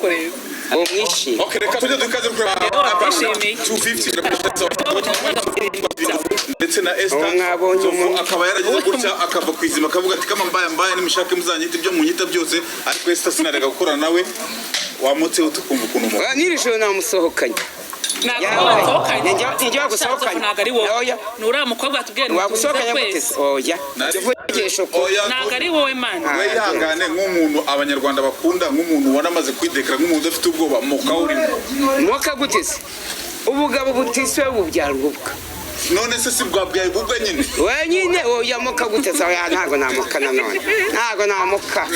mukorera uwo mwishimye. Okay, reka tujye dukaze kuri 250 ndetse na Esther akaba yaragize gutya akava kwizima akavuga ati kama mbaye nimishake muzanyita ibyo munyita byose ariko Esther sinarega gukorana nawe wamutse utukumva ukuntu mo nirijoro namusohokanye njya gusohokanye ntago ari wowe nura mukobwa atubwiye wagusohokanye gutese oya navugisho ko ntago ari wowe man we yangane nk'umuntu abanyarwanda bakunda nk'umuntu wanamaze kwidekara nk'umuntu ufite ubwoba moka urimo moka gutese ubugabo butiswe bubyarubwa none se si bwabyaye bubwe nyine wenyine oya moka gutese oya ntago namoka nanone ntago namoka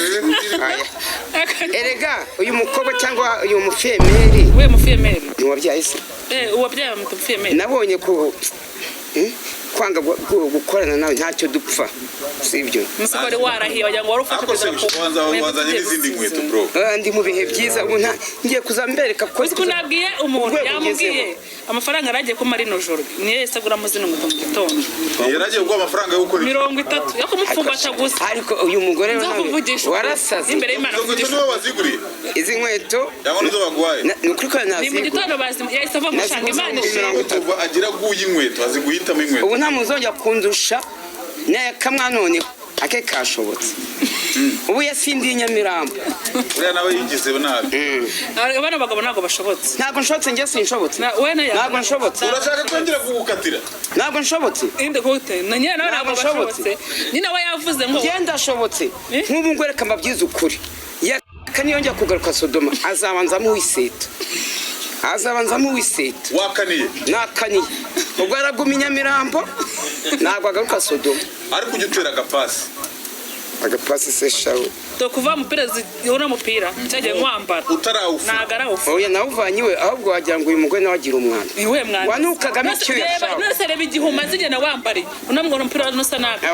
erega uyu mukobwa cyangwa uyu mufemeri we mufemeri ni wabyaye se uwabyaye mufemeri nabonye ko kwanga gukorana nawe ntacyo dupfa sibyo musibore warahiye wagira ngo warufata kubanza wazanye n'izindi nkweto bro ndi mu bihe byiza ngiye kuzambereka ko nabwiye umuntu yamubwiye amafaranga aragiye ko mari no joro ni yese agura muzino mu gitondo yaragiye gwa amafaranga yo gukora mirongo 30 yo kumupfumbata gusa ariko uyu mugore warasaze imbere y'Imana kuvugisha niwe waziguriye izi nkweto yabona zo bagwaye ni ukuri ko ni mu gitondo bazi yahise ava mushanga Imana agira guye inkweto aziguhitamo inkweto ubu nta muzongera kundusha kamwa noneho ake kashobotse ubu yasindiye Nyamirambo uriya nawe yigize nabi abana bagabo ntago bashobotse ntago nshobotse njye sinshobotse ntago nshobotse urashaka kongera kugukatira ntago nshobotse inde gute na nyine nawe ntago bashobotse nyine we yavuze ngo genda ashobotse nk'ubu ngo reka mbabyize ukuri yakaniyongera kugaruka Sodoma azabanzamo wiseta wakaniye nakaniye ubwo araguma Nyamirambo ntabwo agaruka Sodoma ariko ujya utera agapasi se shawe to kuva mu perezi yona mupira cyagiye nkwambara utarawufa nagarawufa oya nawuvanyiwe ahubwo wagira ngo uyu mugore nawe agira umwana iwe mwana wanukaga micyuye shawe nose reba igihuma zigena wambari unamwe umupira nusa naga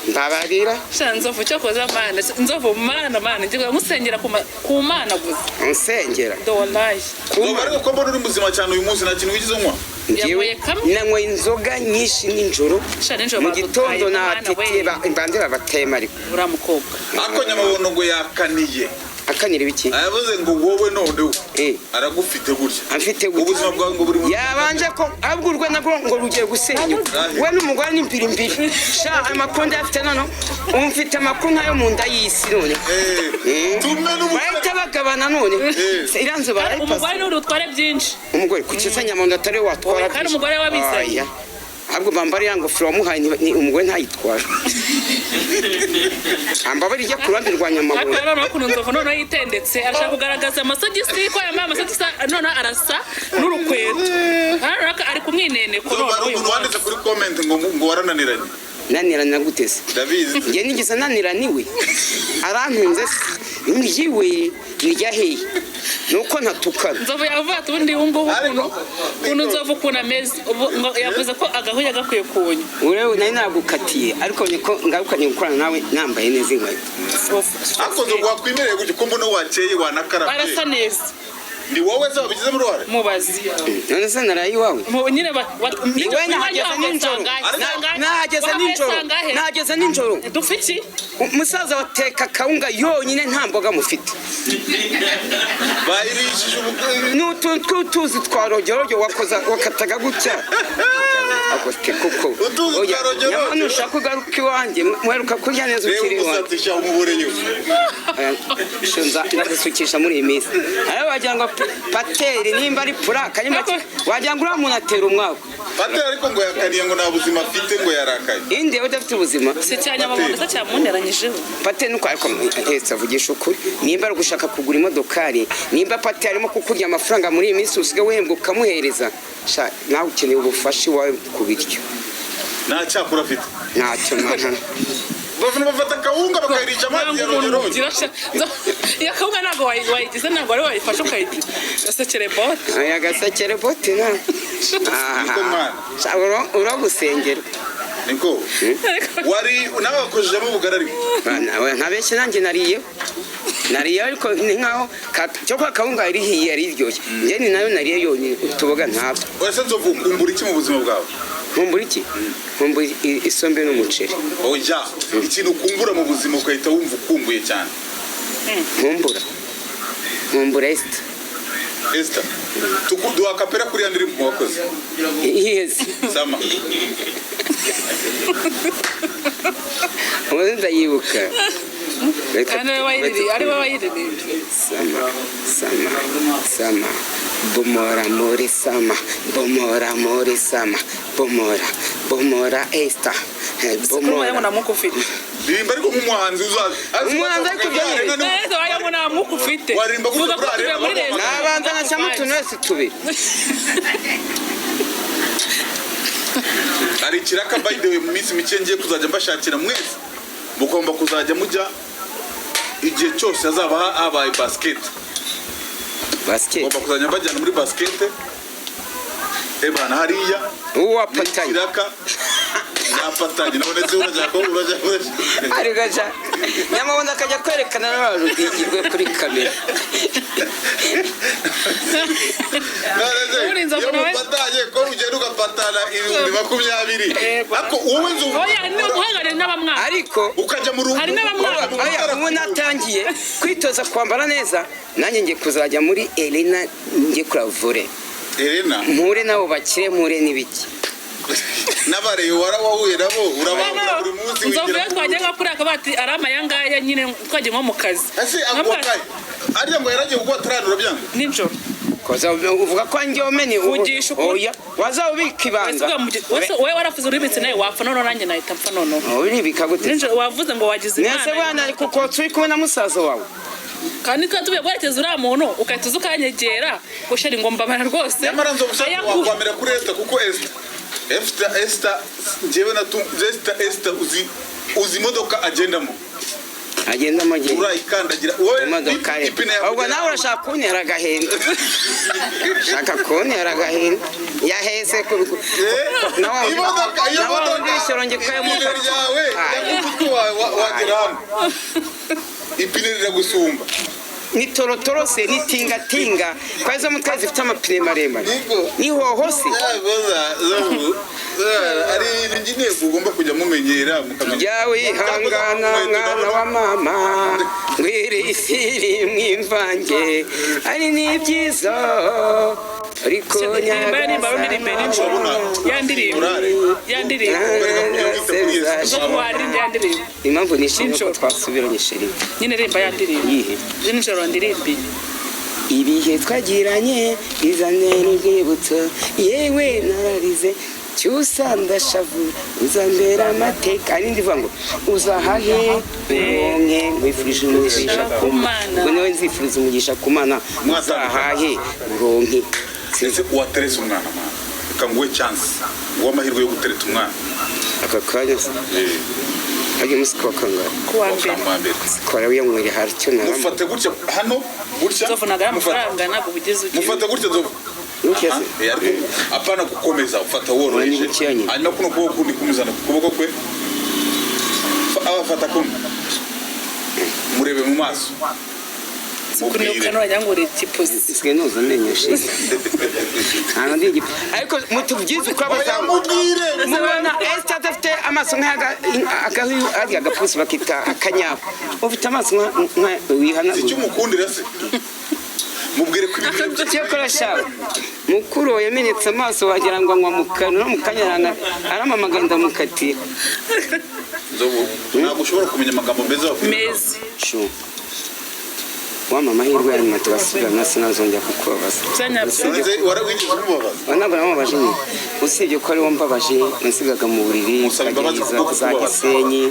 mbabarira shanzovu cyo koza mana nzovu mana ngiye musengera ku mana gusa musengera do wallahi ariko ko mbona uri muzima cyane uyu munsi nta kintu wigize unywa ngiye nanywa inzoga nyinshi n'injoro mu gitondo natitiye bandera batema ariko uramukobwa ako nyamabono ngo yakaniye akanira ibiki ayavuze ngo wowe none aragufite gutya afite gutya ubuzima bwawe ngo buri yabanje ko abwurwe nabwo ngo rugiye gusenyuka we n'umugore n'impirimbiri sha amakonde afite none umfite amakuru nkayo mu nda y'isi none bahita bagabana none iranze barayipasa umugore n'uri utware byinshi umugore kukiza nyamondo atari watwara kandi umugore wabizaye ahubwo bambari yango fro wamuhaye ni umugore ntayitwara ambabari ijya kurambi rwa Nyamaguru akora no kununzovu none yitendetse arashaka kugaragaza amasogisi ko yambaye amasogisi none arasa n'urukweto ari kumwinene ko none umuntu wanditse kuri comment ngo warananiranye nanirana gutese ndabizi ngiye nigisa naniraniwe arantunze ngiwe nijya hehe nuko ntatukana nzovu yavuga ati ubundi ngubu kuno nzovu kuna mezi yavuze ko agahuya gakwiye kunya urewe nari nagukatiye ariko niko ngarukanye gukorana nawe nambaye neza inkweto akoze wakwimereye gutyo ko mbona wakeye wanakarabye arasa neza ni wowe se wabigize mu ruhare mubazi none se narayi iwawe nyine niwe nahageze nijoro dufiki umusaza wateka kawunga yonyine nta mboga mufite bayirishije n'utuntu tuzi twa rogero wakataga gutya agote kuko oya nyamana ushaka kugaruka iwanjye mweruka kurya neza ukiri iwanjye ndazisukisha muri iyi minsi ariyo wagira ngo pateri nimba ari puraka wagira ngo uriya muntu atera umwaku pateri ariko ngo yakaniye ngo nta buzima afite ngo yarakaye indi udafite ubuzima si cyanyamamuntu se cyamuneranyijeho pateri nuko ariko hetse avugisha ukuri nimba ari gushaka kugura imodokari nimba pateri arimo kukurya amafaranga muri iyi minsi usigaye wehembwa ukamuhereza nawe ukeneye ubufasha iwawe ku biryo nta cyakura afite ntacyo mwana bafata kawunga bakayirisha amazi ya rogero ya kawunga ntabwo wayigize ntabwo ari wayifashe ukayigira gasekere bote aya gasekere bote uragusengera niko wari nawe wakozejemo ubugari ariko ntabeshye nanjye nariye ariko ni nkaho cyo kwa kawunga irihiye ariryoshye njye ni nayo nariye yonyine utuboga ntabwo wese nzovu ukumbura iki mu buzima bwawe nkumbura iki nkumbura isombe n'umuceri oya ikintu ukumbura mu buzima ugahita wumva ukumbuye cyane nkumbura Mumbura Esther. Esther tukuduha kapera kuri yandiri mu wakoze Yes. Sama Wenda yibuka. ari wayiririmbye Sama. Bomora muri sama. Bomora Esther. bomora yana mukufite Rimba ariko nk'umuhanzi uzaza. Umuhanzi ariko byane. neza wayabona mukufite Warimba kuri uvuga ko Brale, tuvuye muri leta Nabanza nacamo tunwese tubiri. Ari kiraka by the way mu minsi mike ngiye kuzajya mbashakira mwese. Mugomba kuzajya mujya igihe cyose hazaba habaye basket. Mugomba kuzajya mbajyana muri basket. Ebana hariya. Uwapatanye. Kiraka. Napatanye nabonetse urajya ko urajya. Ari gaja. Nyamabona akajya kwerekana n'abarugigirwe kuri kamera. Urinza Yo kunawe. patanye ko ugenda ugapatana 2020. Ako wowe nzu. oya ni umuhangane n'abamwana Ariko Ukajya mu rugo. Hari n'abamwana. aya ubu natangiye kwitoza kwambara neza nanjye ngiye kuzajya muri Elena ngiye kuravure. Elena. Mpure nabo bakire mpure n'ibiki. Nabare warawahuye nabo urabangura buri munsi nzovuye twajya nka kuri akabati arama yangaya nyine twagiye nko mu kazi ese agwakaye ariya ngo yaragiye kugwa taranura byanga ninjoro Koza uvuga ko njyomeni Vugisha ukuri. oya wazawubika ibanga. wowe warafuze uribitse nawe wapfa none nanjye nahita mpfa none Uribika gute? ninjoro wavuze ngo wagize Nese bwana ariko ko turi kumwe na musaza wawe. kandi tuba guherekeza uriya muntu ugahita uza ukanyegera gushira ingomba bara rwose nyamara nzobushaka wakwamera kuri Esther kuko Esther njyewe na Esther uzi imodoka agendamo Agendamo urayikandagira wowe imodoka ye. Ahubwo nawe urashaka kuntera agahinda. Shaka kuntera agahinda. Yaheze ku imodoka ndishoro ngikoye mu ryawe yakutu wagera hano ipine riragusumba ni torotoro se ni tingatinga kwa izo mutwe zifite amapine maremare ni hoho se ari nyine ugomba kujya mumenyera mukamenya yawe ihangana mwana wa mama ngwiri ifiri mwimvange ari ni byiza ariko impamvu nishimye ko twasubiranye sheri nyine rimba yandirimba yihe nijoro ndirimbi ibihe twagiranye bizane n'urwibutso yewe nararize cyusa ndashavura uzambera amateka ari ndivuga ngo uzahahe uronke wifurije umugisha ku Mana ngo nawe nzifuriza umugisha ku Mana uzahahe uronke sinzi watereza umwana mwana kanguwe chance w'amahirwe yo gutereta umwana aka kanya Aje musiko kangara kuwa mbere sikora wiyamwere hari cyo na mufate gutya hano gutya zofunaga amafaranga ntabwo bugeze ugiye mufate gutya zofu apana gukomeza ufata woroheje hanyuma kuno kuboko kundi kumuzana ku kuboko kwe abafata kumwe murebe mu maso kuri ukano yangore tipusi isike noza menyeshe ana ndi ariko mutubyize uko abazamubwire mubona Esther afite amaso nkaga ari agapusi bakita akanyabo ufite amaso nka wihana icyo mukundira se mubwire ko ibintu cyo korasha mukuru yamenetse amaso wagira ngo anywa mukano no mukanyarana aramamaganda mukatira nzobo ntabwo ushobora kumenya amagambo meza mezi shu wama mahirwe ari matubasubira nasi nazongera kukubabaza warawigeze umubabaza wanabona mubabaje ni usibye ko ari wo mbabaje nsigaga mu buriri ukageza za Gisenyi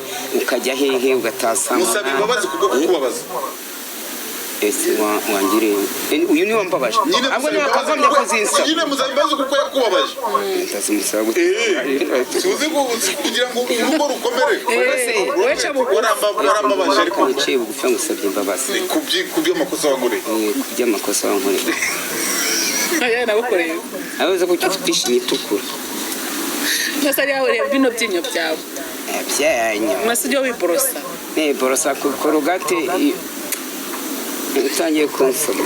ukajya hehe ugatasama musaba imbabazi kubwo kukubabaza ese wangire uyu ni wambabaje ahubwo ni wakagombye kuzinsa nyine musaba imbabazi kuko yakubabaje ndazimusaba gute suzi kugira ngo urugo rukomere wecha warambabaje ariko niciye bugufi ngusabye imbabazi kuby'amakosa wankoreye kuby'amakosa wankoreye aya nagukoreye abaza ko twishimye tukura nasari yawe bino byinyo byawe byanya nasijyo wiborosa borosa ku korogate utangiye kunsoma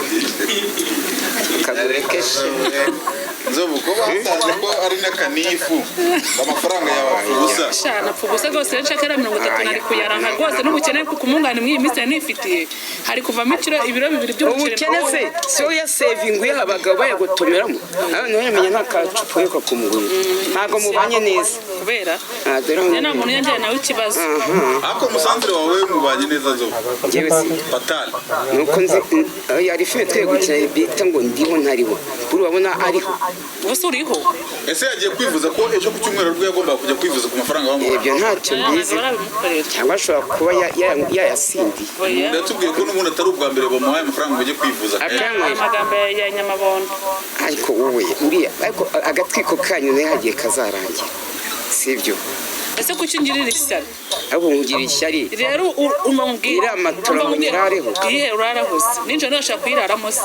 kagurekeshe nzovu ko basanze ko ari n'akanifu amafaranga yawe ubusa shana pfubusa rwose nshakira 30 nari kuyaranka rwose n'ubukene kumungana mw'iyi minsi nifitiye hari kuvamo ibiro 2 by'ubukene ubukene se so ya saving y'abagabo bayagotomeramo abantu bamenya n'akacupa yo kumugurira ntago mubanye neza kubera nta muntu yanjye nawe ikibazo ako musanzire wawe mubanye neza nzovu ngewe si Fatal nuko nzi yari filime twegukira bita ngo ndiho ntariho urabona ariho ubuse uriho ese yagiye kwivuza ko ejo ku cyumweru rwo yagomba kujya kwivuza ku mafaranga bamuha ibyo ntacyo bizi cyangwa ashobora kuba yayasindiye ndatubwiye ko n'umuntu atari ubwa mbere bamuhaye amafaranga ngo ujye kwivuza amagambo ya nyamabondo ariko wowe uriya ariko agatwiko kanyu nayo hagiye kazarangira sibyo ese kuki ngirira ishyari abo ngira ishyari rero umubwira amatora murareho iye urarahose ninjye nashaka kuyiraramo se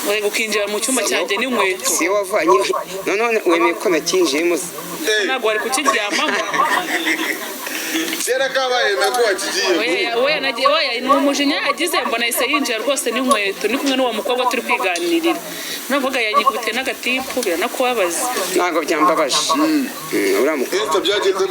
wari gukinjira mu cyumba cyanjye n'inkweto si wavanye none wemeye ko nakinjiyemo ntabwo wari kukiryamamo kera kabaye meko wakigiye oya ni umujinya yagize mbona yise yinjira rwose n'inkweto ni kumwe n'uwo mukobwa turi kwiganirira navuga yanyikubite n'agatipu biranakubabaza ntabwo byambabaje uramuka byagenze